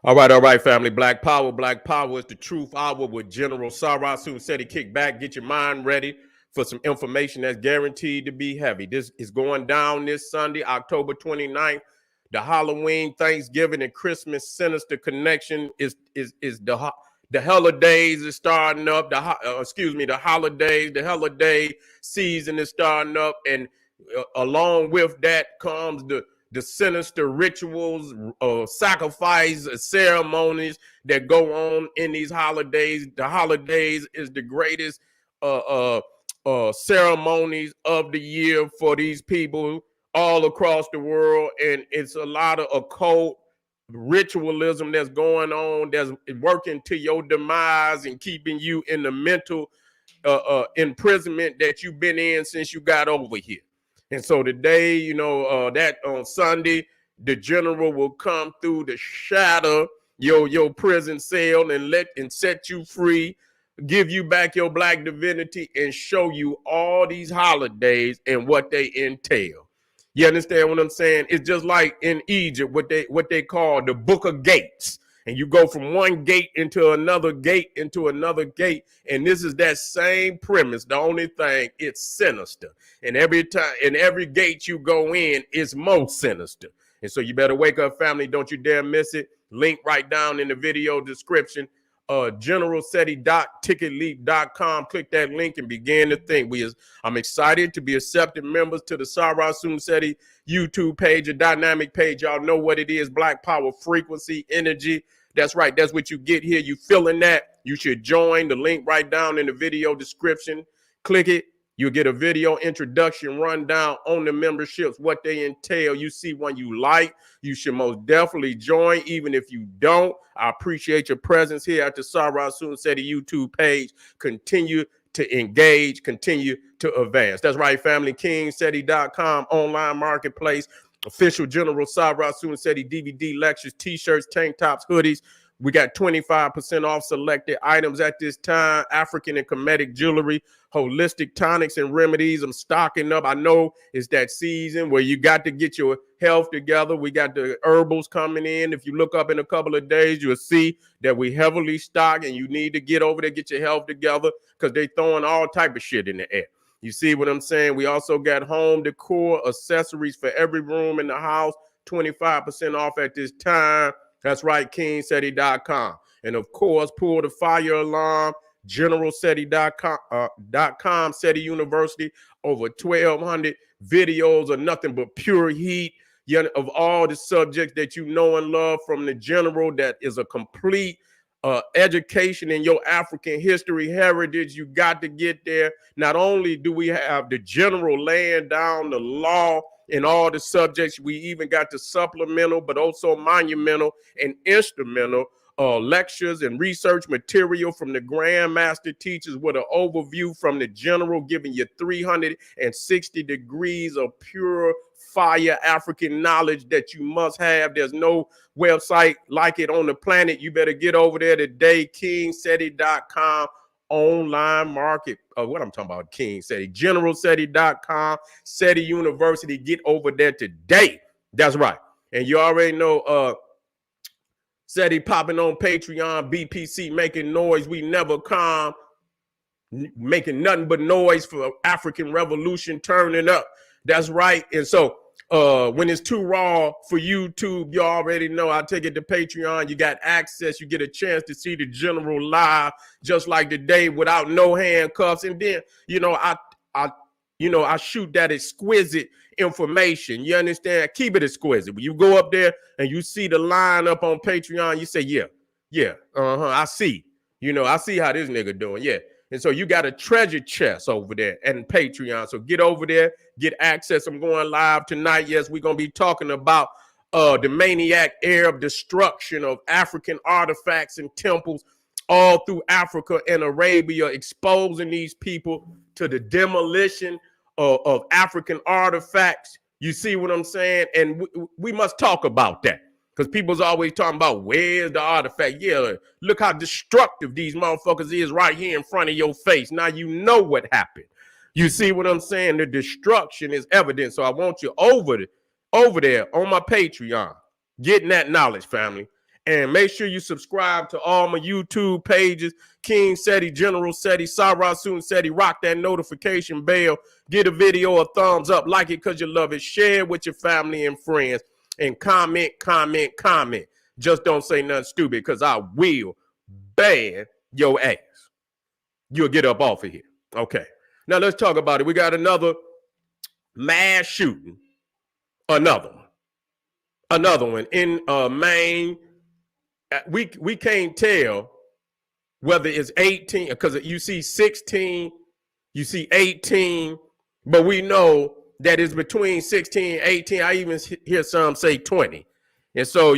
All right, family. Black Power. Black Power is the truth hour with General Sarah. Soon said he kick back, get your mind ready for some information that's guaranteed to be heavy. This is going down this Sunday, October 29th. The Halloween, Thanksgiving, and Christmas Sinister connection is the holidays is starting up. The holidays, the holiday season is starting up, and along with that comes the sinister rituals, sacrifice ceremonies that go on in these holidays. The holidays is the greatest ceremonies of the year for these people all across the world, and it's a lot of occult ritualism that's going on that's working to your demise and keeping you in the mental imprisonment that you've been in since you got over here. And so today, that on Sunday, the general will come through to shatter your prison cell and set you free, give you back your black divinity, and show you all these holidays and what they entail. You understand what I'm saying? It's just like in Egypt, what they call the Book of Gates. And you go from one gate into another gate into another gate. And this is that same premise. The only thing, it's sinister. And every gate you go in is more sinister. And so you better wake up, family. Don't you dare miss it. Link right down in the video description. GeneralSeti.ticketleap.com. Click that link and begin to think. I'm excited to be accepted members to the Sarah Seti YouTube page, a dynamic page. Y'all know what it is. Black power, frequency, energy. That's right. That's what you get here. You feeling that? You should join. The link right down in the video description. Click it. You'll get a video introduction rundown on the memberships, what they entail. You see one you like, you should most definitely join. Even if you don't, I appreciate your presence here at the Sarah Seti YouTube page. Continue to engage, continue to advance. That's right, family. KingSeti.com, online marketplace. Official General Sarah Seti DVD lectures, t-shirts, tank tops, hoodies. We got 25% off selected items at this time. African and Kemetic jewelry, holistic tonics and remedies. I'm stocking up. I know it's that season where you got to get your health together. We got the herbals coming in. If you look up in a couple of days, you'll see that we heavily stock, and you need to get over there, get your health together, because they're throwing all type of shit in the air. You see what I'm saying? We also got home decor, accessories for every room in the house, 25% off at this time. That's right, KingSeti.com. And of course, pull the fire alarm, GeneralSeti.com, Seti University, over 1,200 videos of nothing but pure heat of all the subjects that you know and love from the general. That is a complete education in your African history heritage. You got to get there. Not only do we have the general laying down the law in all the subjects, we even got the supplemental, but also monumental and instrumental lectures and research material from the Grandmaster teachers, with an overview from the general, giving you 360 degrees of pure fire African knowledge that you must have. There's no website like it on the planet. You better get over there today. KingSeti.com, online market. What I'm talking about, King Seti. GeneralSeti.com, Seti University. Get over there today. That's right. And you already know Seti popping on Patreon, BPC making noise. We never calm, making nothing but noise for African revolution turning up. That's right. And so when it's too raw for YouTube, you already know, I take it to Patreon. You got access. You get a chance to see the general live, just like today, without no handcuffs. And then, I shoot that exquisite information. You understand? Keep it exquisite. When you go up there and you see the line up on Patreon, you say, I see. I see how this nigga doing. Yeah. And so you got a treasure chest over there and Patreon. So get over there, get access. I'm going live tonight. Yes, we're going to be talking about the maniac Arab destruction of African artifacts and temples all through Africa and Arabia, exposing these people to the demolition of African artifacts. You see what I'm saying? And we must talk about that, because people's always talking about where's the artifact. Yeah, look how destructive these motherfuckers is right here in front of your face. Now you know what happened. You see what I'm saying? The destruction is evident. So I want you over there on my Patreon, getting that knowledge, family. And make sure you subscribe to all my YouTube pages, King Seti, General Seti, Sarasun Seti. Rock that notification bell. Give a video a thumbs up. Like it because you love it. Share it with your family and friends. And comment. Just don't say nothing stupid because I will ban your ass. You'll get up off of here. Okay. Now let's talk about it. We got another mass shooting. Another one in Maine. We can't tell whether it's 18 because you see 16, you see 18, but we know that it's between 16 and 18. I even hear some say 20. And so,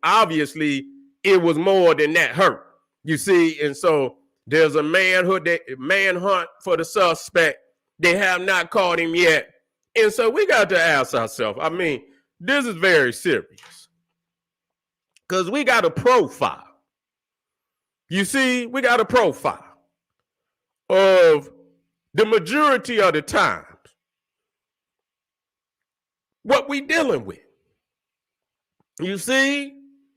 obviously it was more than that hurt. You see, and so there's a manhunt for the suspect. They have not caught him yet. And so we got to ask ourselves, I mean, this is very serious because we got a profile. You see, we got a profile of the majority of the times what we dealing with. You see,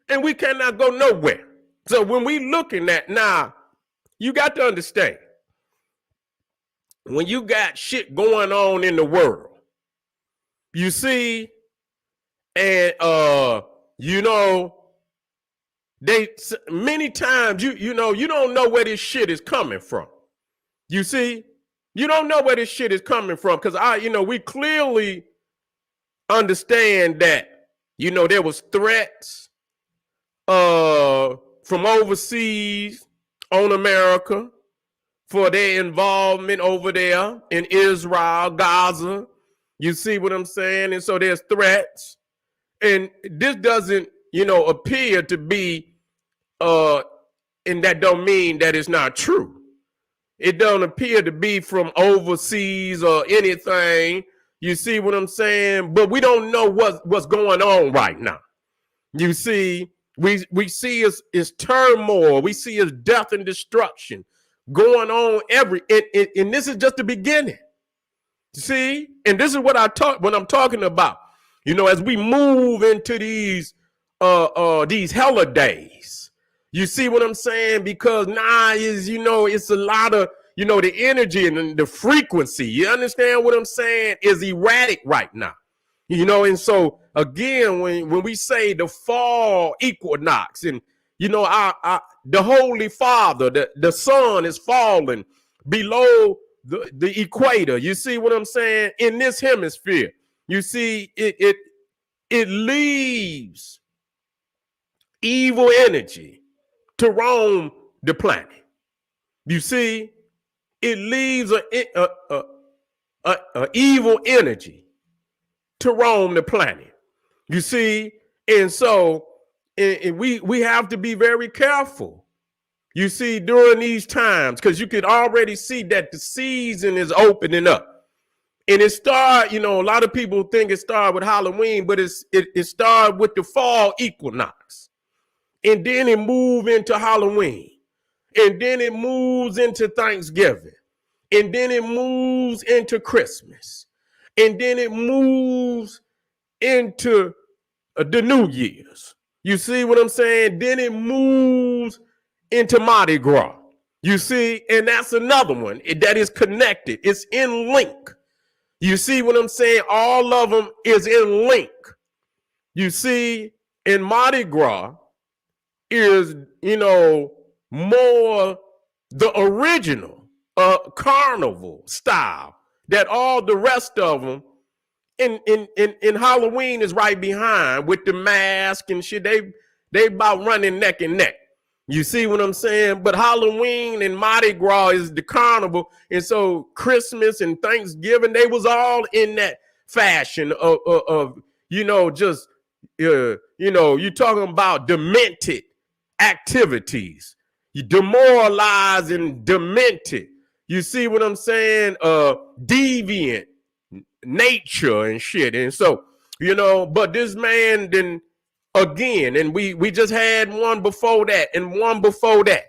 and we cannot go nowhere. So when we looking at now, you got to understand, when you got shit going on in the world, you see, and they many times you don't know where this shit is coming from. You see, you don't know where this shit is coming from because we clearly understand that there was threats from overseas on America for their involvement over there in Israel, Gaza. You see what I'm saying? And so there's threats. And this doesn't, appear to be, and that don't mean that it's not true. It don't appear to be from overseas or anything. You see what I'm saying? But we don't know what's going on right now. You see, we see is turmoil. We see is death and destruction going on and this is just the beginning. See, and this is what I'm talking about. As we move into these holidays, you see what I'm saying? Because now it's a lot of the energy and the frequency. You understand what I'm saying? Is erratic right now. And so again, when we say the fall equinox, and the Holy Father, the sun is falling below the equator. You see what I'm saying? In this hemisphere, you see it leaves evil energy to roam the planet. You see, it leaves a evil energy to roam the planet. You see, and so and we have to be very careful. You see, during these times, because you could already see that the season is opening up. And it started, a lot of people think it started with Halloween, but it started with the fall equinox. And then it moved into Halloween. And then it moves into Thanksgiving. And then it moves into Christmas. And then it moves into the New Year's. You see what I'm saying? Then it moves into Mardi Gras. You see, and that's another one that is connected. It's in link. You see what I'm saying? All of them is in link. You see, in Mardi Gras is, more the original carnival style that all the rest of them in Halloween is right behind with the mask and shit. They about running neck and neck. You see what I'm saying? But Halloween and Mardi Gras is the carnival. And so Christmas and Thanksgiving, they was all in that fashion of you talking about demented activities. You demoralized and demented. You see what I'm saying? Deviant nature and shit. And so, but this man then again, and we just had one before that and one before that.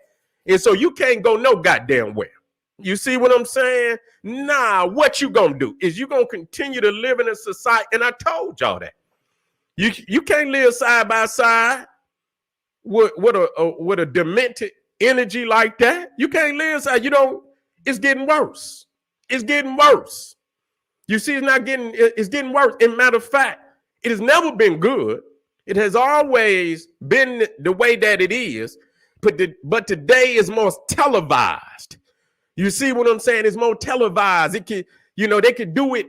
And so you can't go no goddamn where. You see what I'm saying? Nah, what you gonna do is you gonna continue to live in a society, and I told y'all that. You can't live side by side with a demented energy like that. You can't live side. You don't. It's getting worse. It's getting worse. You see, it's getting worse. In matter of fact, it has never been good. It has always been the way that it is, but today is more televised. You see what I'm saying? It's more televised. It can, they could do it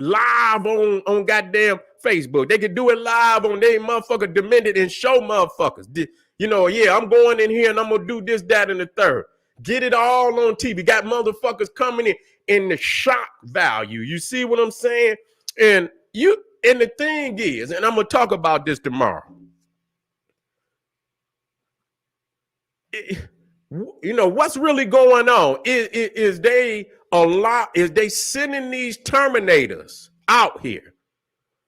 live on goddamn Facebook. They could do it live on their motherfucker demented and show motherfuckers. Yeah, I'm going in here and I'm gonna do this, that, and the third. Get it all on TV. Got motherfuckers coming in the shock value. You see what I'm saying? And the thing is, and I'm gonna talk about this tomorrow. What's really going on is they sending these Terminators out here.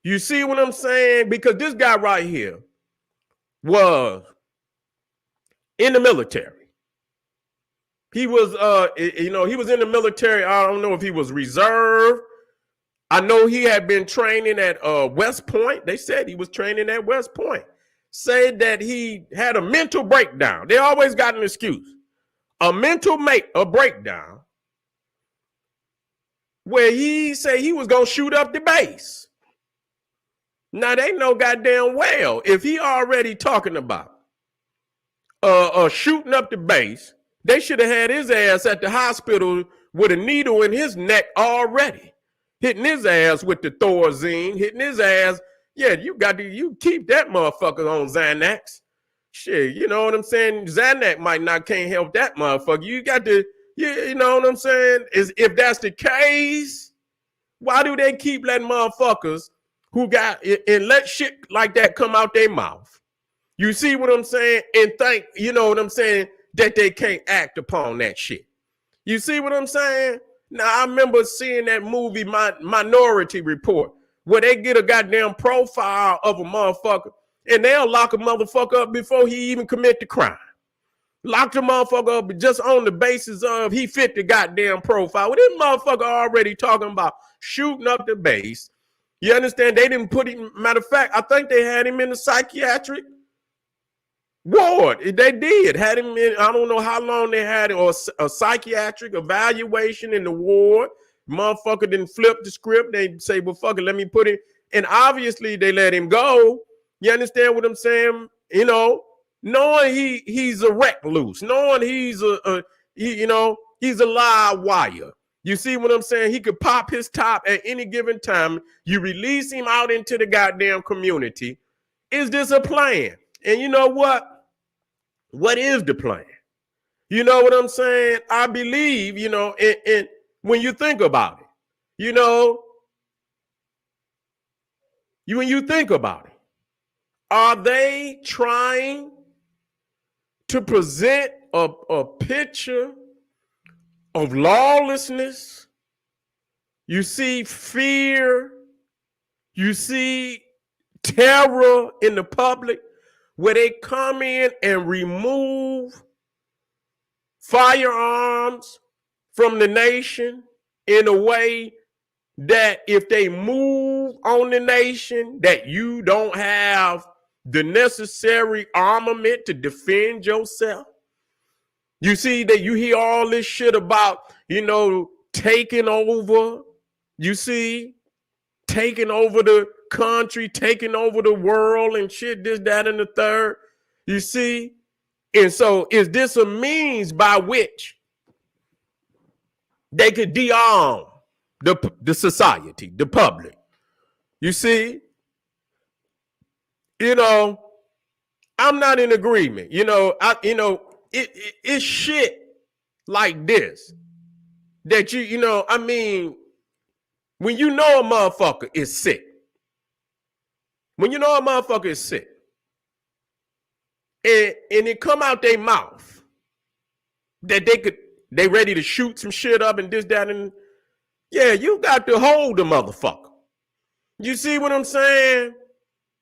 You see what I'm saying? Because this guy right here was in the military. He was, he was in the military. I don't know if he was reserve. I know he had been training at West Point. They said he was training at West Point. Said that he had a mental breakdown. They always got an excuse. A breakdown where he said he was going to shoot up the base. Now, they know goddamn well if he already talking about shooting up the base, they should have had his ass at the hospital with a needle in his neck already. Hitting his ass with the Thorazine, hitting his ass. Yeah, you keep that motherfucker on Xanax. Shit, you know what I'm saying? Xanax can't help that motherfucker. You got to, you know what I'm saying? If that's the case, why do they keep letting motherfuckers who got, and let shit like that come out their mouth? You see what I'm saying? And think, you know what I'm saying, that they can't act upon that shit. You see what I'm saying? Now, I remember seeing that movie, Minority Report, where they get a goddamn profile of a motherfucker and they'll lock a motherfucker up before he even commit the crime. Lock the motherfucker up just on the basis of he fit the goddamn profile. Well, this motherfucker already talking about shooting up the base. You understand? They didn't put him, matter of fact, I think they had him in the psychiatric ward. They did. Had him in, I don't know how long they had it, or a psychiatric evaluation in the ward. Motherfucker didn't flip the script. They say, well, fuck it, let me put it. And obviously they let him go. You understand what I'm saying? Knowing he's a recluse, knowing he's he's a live wire. You see what I'm saying? He could pop his top at any given time. You release him out into the goddamn community. Is this a plan? And you know what? What is the plan? You know what I'm saying? I believe, and when you think about it, when you think about it, are they trying to present a picture of lawlessness? You see fear, you see terror in the public, where they come in and remove firearms from the nation in a way that if they move on the nation, that you don't have the necessary armament to defend yourself. You see that you hear all this shit about, taking over, you see, taking over the country, taking over the world and shit, this, that, and the third, you see? And so is this a means by which they could de-arm the society, the public? You see? I'm not in agreement. It's shit like this that when you know a motherfucker is sick, and it come out their mouth that they ready to shoot some shit up and this, that, and yeah, you got to hold the motherfucker. You see what I'm saying?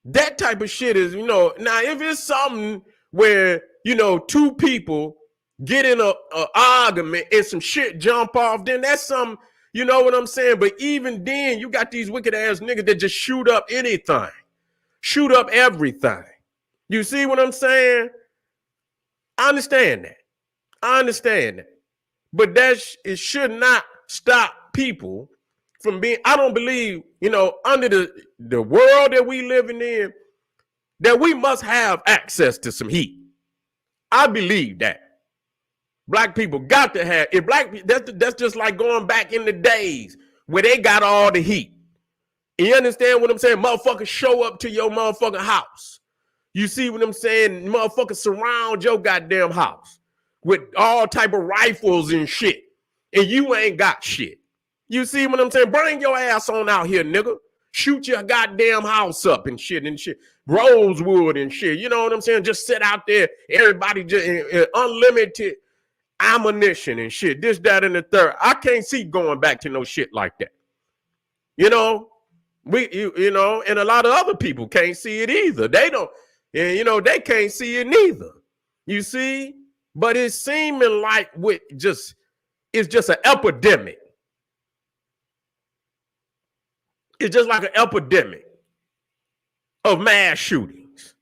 That type of shit is, now if it's something where, two people get in a argument and some shit jump off, then that's something, you know what I'm saying? But even then, you got these wicked ass niggas that just shoot up anything. shoot up everything. You see what I'm saying? I understand that. But it should not stop people from being, I don't believe, under the world that we living in, that we must have access to some heat. I believe that. Black people got to have, that's just like going back in the days where they got all the heat. You understand what I'm saying? Motherfuckers show up to your motherfucking house. You see what I'm saying? Motherfuckers surround your goddamn house with all type of rifles and shit. And you ain't got shit. You see what I'm saying? Bring your ass on out here, nigga. Shoot your goddamn house up and shit. Rosewood and shit. You know what I'm saying? Just sit out there. Everybody just unlimited ammunition and shit. This, that, and the third. I can't see going back to no shit like that. And a lot of other people can't see it either. They don't, they can't see it neither. You see? But it's seeming like it's just an epidemic. It's just like an epidemic of mass shootings.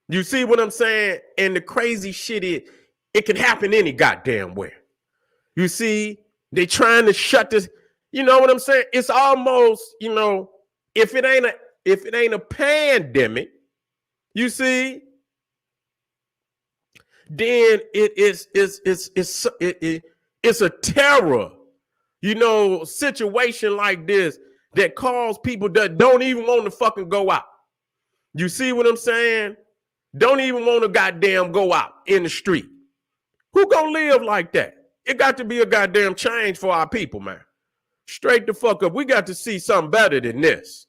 You see what I'm saying? And the crazy shit is, it can happen any goddamn where. You see, they trying to shut this. You know what I'm saying? It's almost, if it ain't a pandemic, you see, then it's a terror, situation like this that cause people that don't even want to fucking go out. You see what I'm saying? Don't even want to goddamn go out in the street. Who gonna live like that? It got to be a goddamn change for our people, man. Straight the fuck up. We got to see something better than this.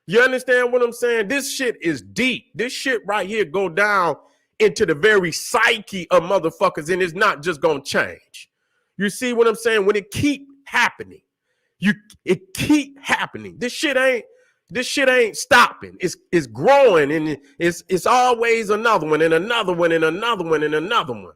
You understand what I'm saying? This shit is deep. This shit right here go down into the very psyche of motherfuckers, and it's not just gonna change. You see what I'm saying? When it keep happening, it keep happening. This shit ain't stopping. It's growing, and it's always another one and another one and another one and another one.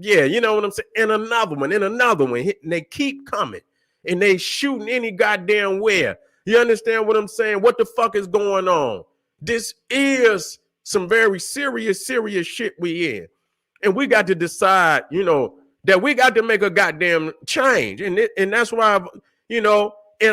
Yeah, you know what I'm saying? And another one and another one. And they keep coming, and they shooting any goddamn where. You understand what I'm saying? What the fuck is going on? This is some very serious shit we in. And we got to decide, that we got to make a goddamn change. And that's why, and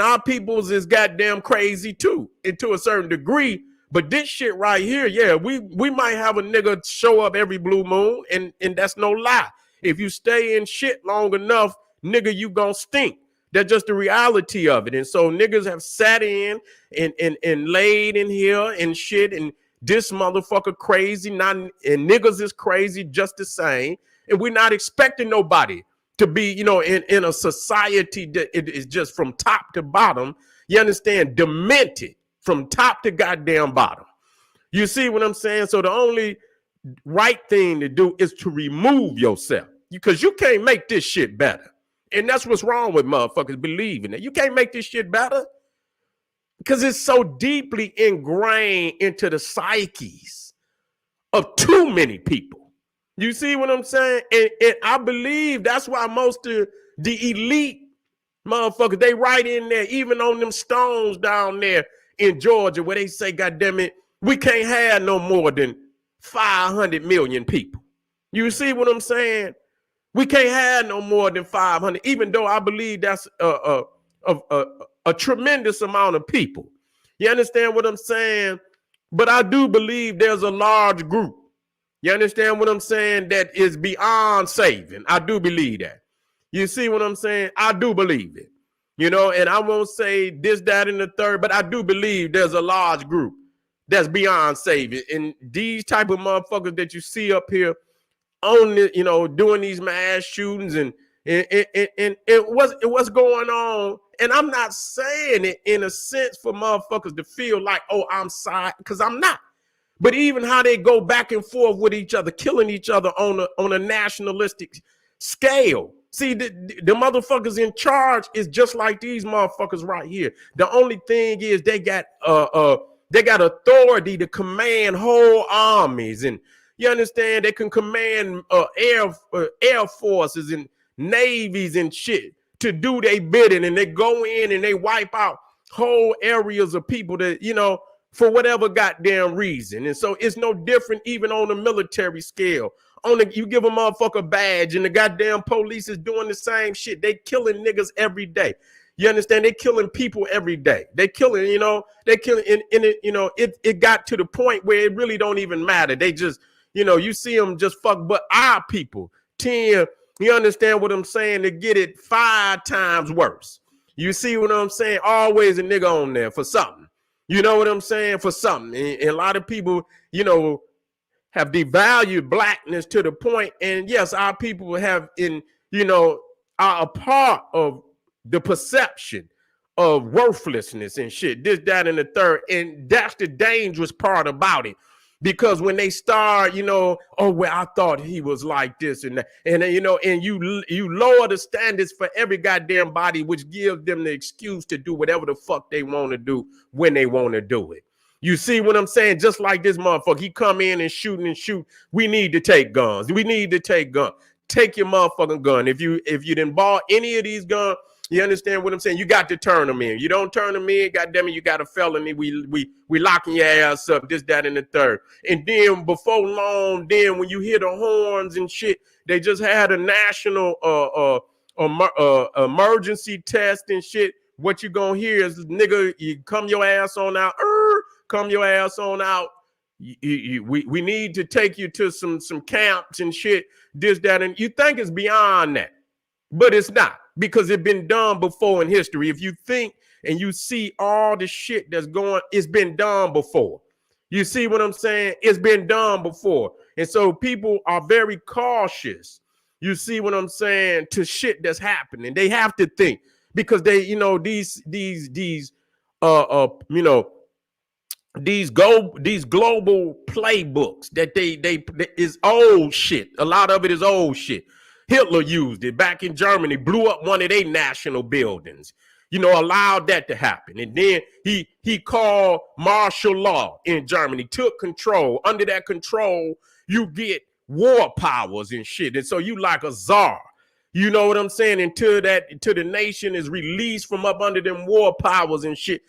our peoples is goddamn crazy too, and to a certain degree. But this shit right here, yeah, we might have a nigga show up every blue moon, and that's no lie. If you stay in shit long enough, nigga, you gonna stink. That's just the reality of it. And so niggas have sat in and laid in here and shit, and this motherfucker crazy, and niggas is crazy just the same. And we're not expecting nobody to be, in a society that it is just from top to bottom, you understand, demented from top to goddamn bottom. You see what I'm saying? So the only right thing to do is to remove yourself, because you can't make this shit better. And that's what's wrong with motherfuckers believing that you can't make this shit better, because it's so deeply ingrained into the psyches of too many people. You see what I'm saying? And I believe that's why most of the elite motherfuckers, they right in there, even on them stones down there in Georgia, where they say, God damn it, we can't have no more than 500 million people. You see what I'm saying? We can't have no more than 500, even though I believe that's a tremendous amount of people. You understand what I'm saying? But I do believe there's a large group. You understand what I'm saying? That is beyond saving. I do believe that. You see what I'm saying? I do believe it. And I won't say this, that, and the third, but I do believe there's a large group that's beyond saving. And these type of motherfuckers that you see up here on the, doing these mass shootings and what's going on. And I'm not saying it in a sense for motherfuckers to feel like, oh, I'm sorry, because I'm not. But even how they go back and forth with each other, killing each other on a nationalistic scale. See, the motherfuckers in charge is just like these motherfuckers right here. The only thing is they got authority to command whole armies, and you understand, they can command air forces and navies and shit to do their bidding, and they go in and they wipe out whole areas of people that for whatever goddamn reason. And so it's no different even on the military scale. You give a motherfucker a badge and the goddamn police is doing the same shit. They killing niggas every day. You understand? They killing people every day. They killing, they killing in it, it got to the point where it really don't even matter. They just, you see them just fuck, but our people 10, you understand what I'm saying? To get it 5 times worse. You see what I'm saying? Always a nigga on there for something. You know what I'm saying? For something. And a lot of people, have devalued blackness to the point, and yes, our people have are a part of the perception of worthlessness and shit, this, that, and the third. And that's the dangerous part about it. Because when they start, oh, well, I thought he was like this and that, and and you lower the standards for every goddamn body, which gives them the excuse to do whatever the fuck they want to do when they want to do it. You see what I'm saying? Just like this motherfucker, he come in and shoot. We need to take guns. We need to take guns. Take your motherfucking gun. If you didn't buy any of these guns, you understand what I'm saying? You got to turn them in. You don't turn them in, goddamn it, you got a felony. We locking your ass up, this, that, and the third. And then before long, then when you hear the horns and shit, they just had a national emergency test and shit. What you gonna hear is, nigga, you come your ass on out. Come your ass on out. We need to take you to some camps and shit, this, that, and you think it's beyond that. But it's not, because it's been done before in history. If you think and you see all the shit that's going, it's been done before. You see what I'm saying? It's been done before. And so people are very cautious. You see what I'm saying? To shit that's happening. They have to think, because they, these global playbooks that they is old shit. A lot of it is old shit. Hitler used it back in Germany, blew up one of their national buildings, allowed that to happen. And then he called martial law in Germany, took control. Under that control, you get war powers and shit. And so you like a czar. You know what I'm saying? Until the nation is released from up under them war powers and shit,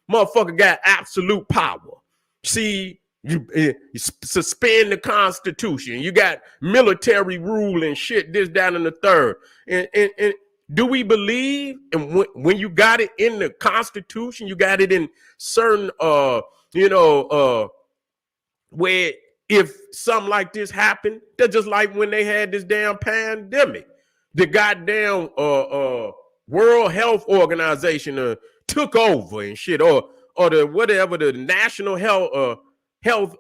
motherfucker got absolute power. See, you suspend the Constitution. You got military rule and shit, this, that, and the third. And do we believe? And when you got it in the Constitution, you got it in certain, where if something like this happened, that's just like when they had this damn pandemic. The goddamn World Health Organization took over and shit, or the whatever, the National Health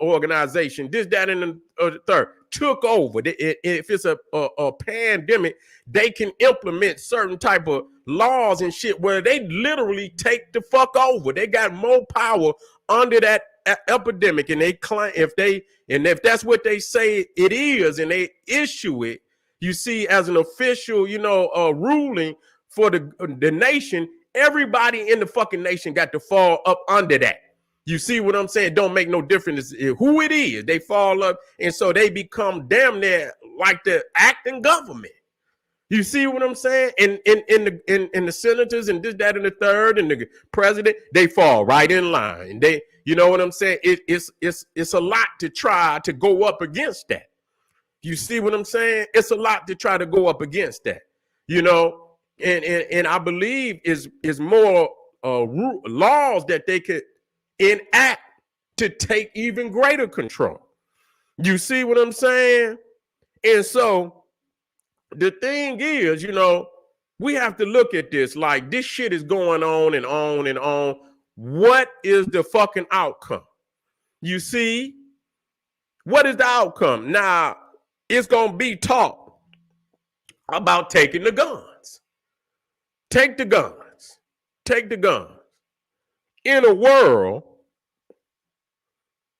Organization, this, that, and the third, took over. If it's a pandemic, they can implement certain type of laws and shit where they literally take the fuck over. They got more power under that epidemic, and they claim if that's what they say it is, and they issue it, you see, as an official, ruling for the nation, everybody in the fucking nation got to fall up under that. You see what I'm saying? Don't make no difference who it is. They fall up, and so they become damn near like the acting government. You see what I'm saying? And the senators and this, that, and the third, and the president, they fall right in line. They, you know what I'm saying? It's a lot to try to go up against that. You see what I'm saying? It's a lot to try to go up against that, and I believe is more laws that they could enact to take even greater control. You see what I'm saying? And so the thing is, we have to look at this like this shit is going on and on and on. What is the fucking outcome? You see, what is the outcome? Now, it's going to be talk about taking the guns. Take the guns. Take the guns. In a world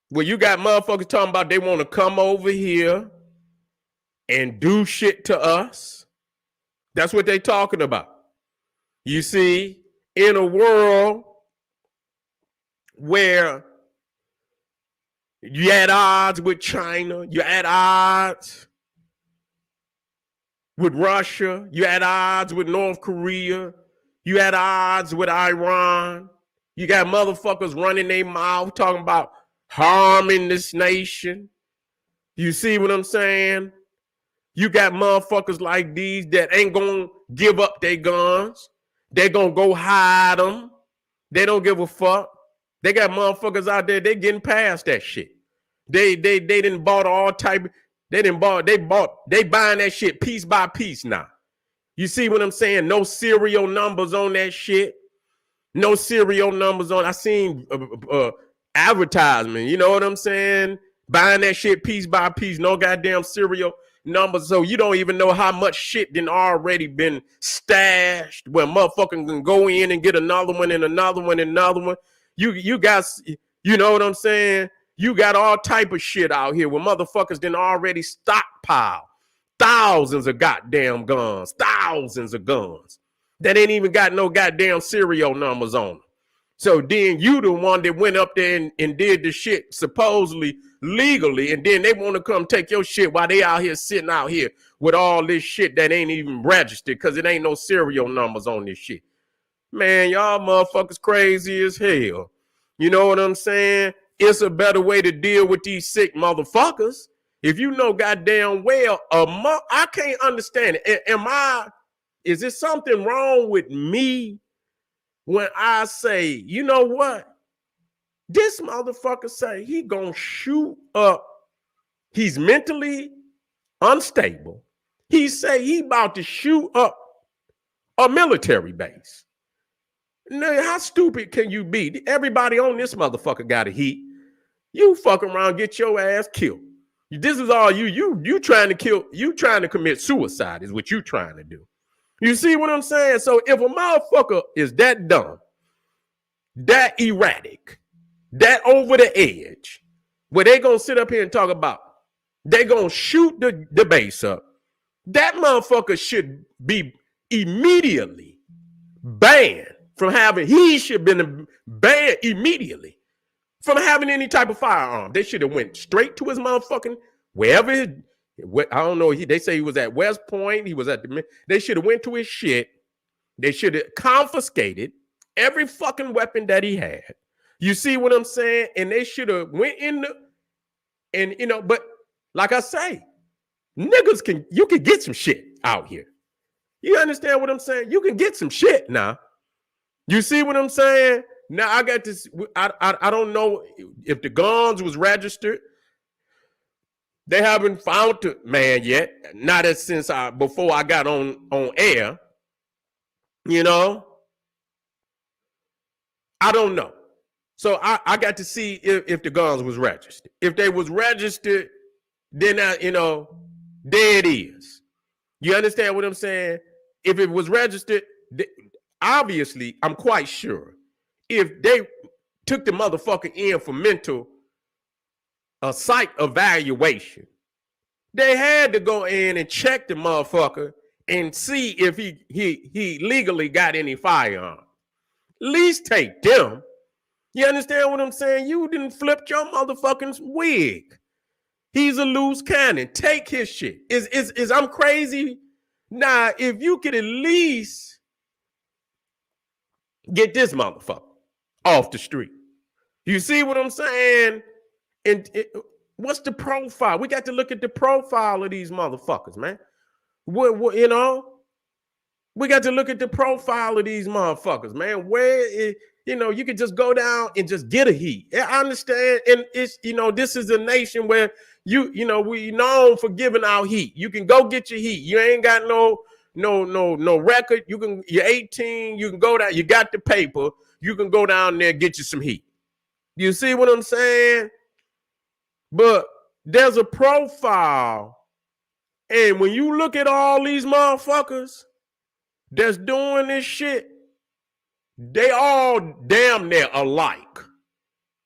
where you got motherfuckers talking about they want to come over here and do shit to us, that's what they talking about. You see, in a world where you at odds with China, you're at odds with Russia, you're at odds with North Korea, you're at odds with Iran, You got motherfuckers running their mouth talking about harming this nation. You see what I'm saying? You got motherfuckers like these that ain't gonna give up their guns. They gonna go hide them. They don't give a fuck. They got motherfuckers out there, they getting past that shit. They didn't bought all type. They buying that shit piece by piece now. You see what I'm saying? No serial numbers on that shit. No serial numbers on. I seen advertisement. You know what I'm saying? Buying that shit piece by piece. No goddamn serial numbers. So you don't even know how much shit done already been stashed where motherfucking can go in and get another one and another one and another one. You guys, you know what I'm saying? You got all type of shit out here where motherfuckers done already stockpile thousands of goddamn guns, thousands of guns that ain't even got no goddamn serial numbers on them. So then you the one that went up there and did the shit supposedly legally, and then they want to come take your shit while they out here sitting out here with all this shit that ain't even registered because it ain't no serial numbers on this shit. Man, y'all motherfuckers crazy as hell. You know what I'm saying? It's a better way to deal with these sick motherfuckers. If you know goddamn well, I can't understand it. Is there something wrong with me when I say, you know what? This motherfucker say he gonna shoot up. He's mentally unstable. He say he about to shoot up a military base. Now, how stupid can you be? Everybody on this motherfucker got a heat. You fuck around, get your ass killed. This is all you trying to kill. You trying to commit suicide is what you trying to do. You see what I'm saying? So if a motherfucker is that dumb, that erratic, that over the edge, where they gonna sit up here and talk about, they gonna shoot the base up, that motherfucker should be immediately banned from having, he should have been banned immediately from having any type of firearm. They should have went straight to his motherfucking, wherever, I don't know, they say he was at West Point, he was at they should have went to his shit. They should have confiscated every fucking weapon that he had. You see what I'm saying? And they should have went in and you know, but like I say, niggas you can get some shit out here. You understand what I'm saying? You can get some shit now. You see what I'm saying? Now I got this. I don't know if the guns was registered. They haven't found the man yet. Not as since before I got on air. You know, I don't know. So I got to see if the guns was registered. If they was registered, then there it is. You understand what I'm saying? If it was registered, obviously, I'm quite sure if they took the motherfucker in for mental psych evaluation, they had to go in and check the motherfucker and see if he legally got any firearm. At least take them. You understand what I'm saying? You didn't flip your motherfucking wig. He's a loose cannon. Take his shit. Is I'm crazy? Nah, if you could at least get this motherfucker off the street. You see what I'm saying? And what's the profile? We got to look at the profile of these motherfuckers, man. What you know? We got to look at the profile of these motherfuckers, man. You could just go down and just get a heat. I understand, and it's this is a nation where we known for giving out heat. You can go get your heat. You ain't got no record. You're 18. You can go down. You got the paper. You can go down there and get you some heat. You see what I'm saying? But there's a profile, and when you look at all these motherfuckers that's doing this shit, they all damn near alike,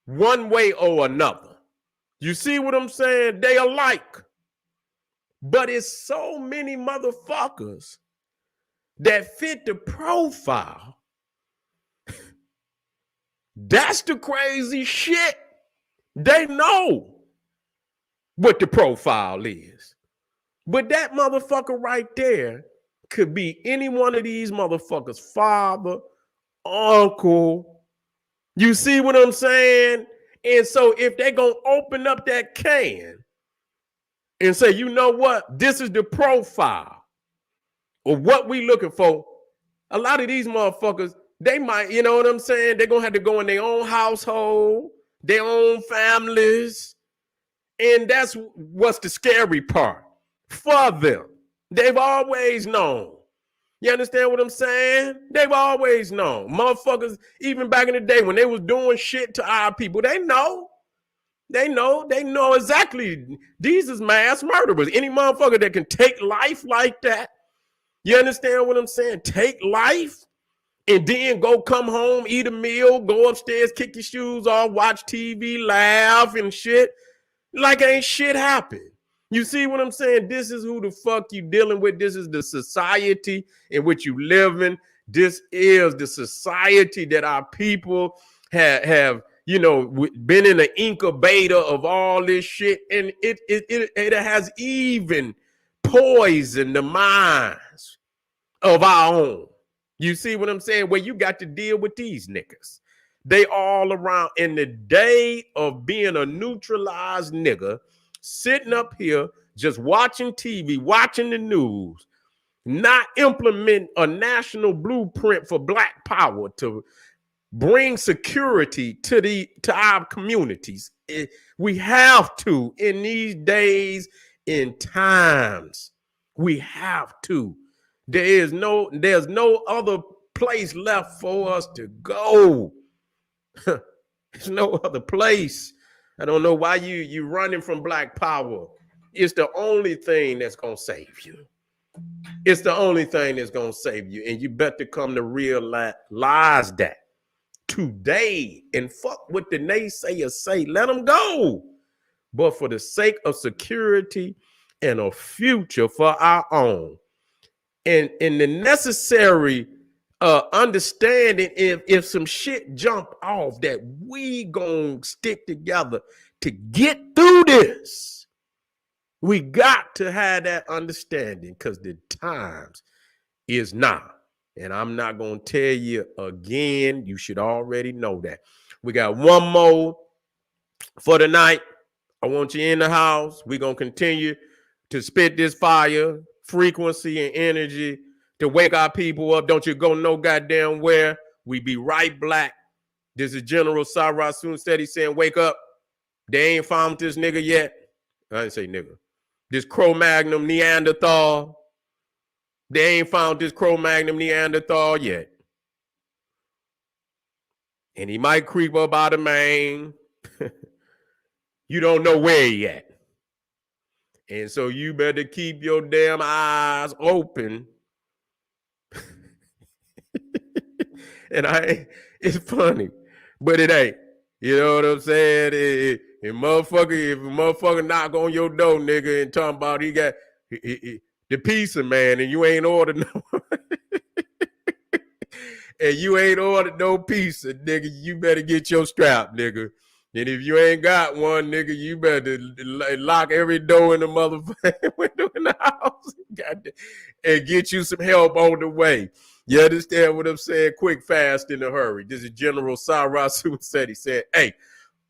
one way or another. You see what I'm saying? They alike. But it's so many motherfuckers that fit the profile. That's the crazy shit. They know what the profile is. But that motherfucker right there could be any one of these motherfuckers' father, uncle, You see what I'm saying? And so if they're going to open up that can and say, you know what, this is the profile of what we looking for, a lot of these motherfuckers, they might, you know what I'm saying? They're going to have to go in their own household, their own families. And that's what's the scary part for them. They've always known. You understand what I'm saying? They've always known. Motherfuckers, even back in the day when they was doing shit to our people, they know. They know exactly. These is mass murderers. Any motherfucker that can take life like that, you understand what I'm saying? Take life and then go come home, eat a meal, go upstairs, kick your shoes off, watch TV, laugh and shit. Like ain't shit happened. You see what I'm saying? This is who the fuck you dealing with. This is the society in which you live in. This is the society that our people have you know, been in the incubator of all this shit. And it has even poisoned the minds of our own. You see what I'm saying? Where you got to deal with these niggas. They all around. In the day of being a neutralized nigga, sitting up here, just watching TV, watching the news, not implement a national blueprint for Black power to bring security to our communities. We have to, in these days and times, we have to. There's no other place left for us to go. There's no other place. I don't know why you running from Black power. It's the only thing that's gonna save you. It's the only thing that's gonna save you, and you better come to realize that today. And fuck what the naysayers say. Let them go. But for the sake of security and a future for our own, and the necessary understanding, if some shit jump off, that we gonna stick together to get through this. We got to have that understanding, because the times is now. And I'm not gonna tell you again. You should already know that. We got one more for the night. I want you in the house. We're gonna continue to spit this fire, frequency, and energy to wake our people up. Don't you go no goddamn where. We be right black. This is General Sarah Sunsteady saying, wake up. They ain't found this nigga yet. I didn't say nigga. This Cro-Magnon Neanderthal. They ain't found this Cro-Magnon Neanderthal yet. And he might creep up out of Maine. You don't know where yet. And so you better keep your damn eyes open. And it's funny, but it ain't. You know what I'm saying? If a motherfucker knock on your door, nigga, and talking about he got the pizza man, and you ain't ordered no, and you ain't ordered no pizza, nigga, you better get your strap, nigga. And if you ain't got one, nigga, you better lock every door in the motherfucking window in the house and get you some help on the way. You understand what I'm saying? Quick, fast, in a hurry. This is General Sarah said. He said, hey,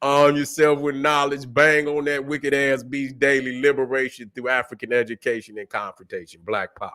arm yourself with knowledge, bang on that wicked ass beast daily, liberation through African education and confrontation. Black power.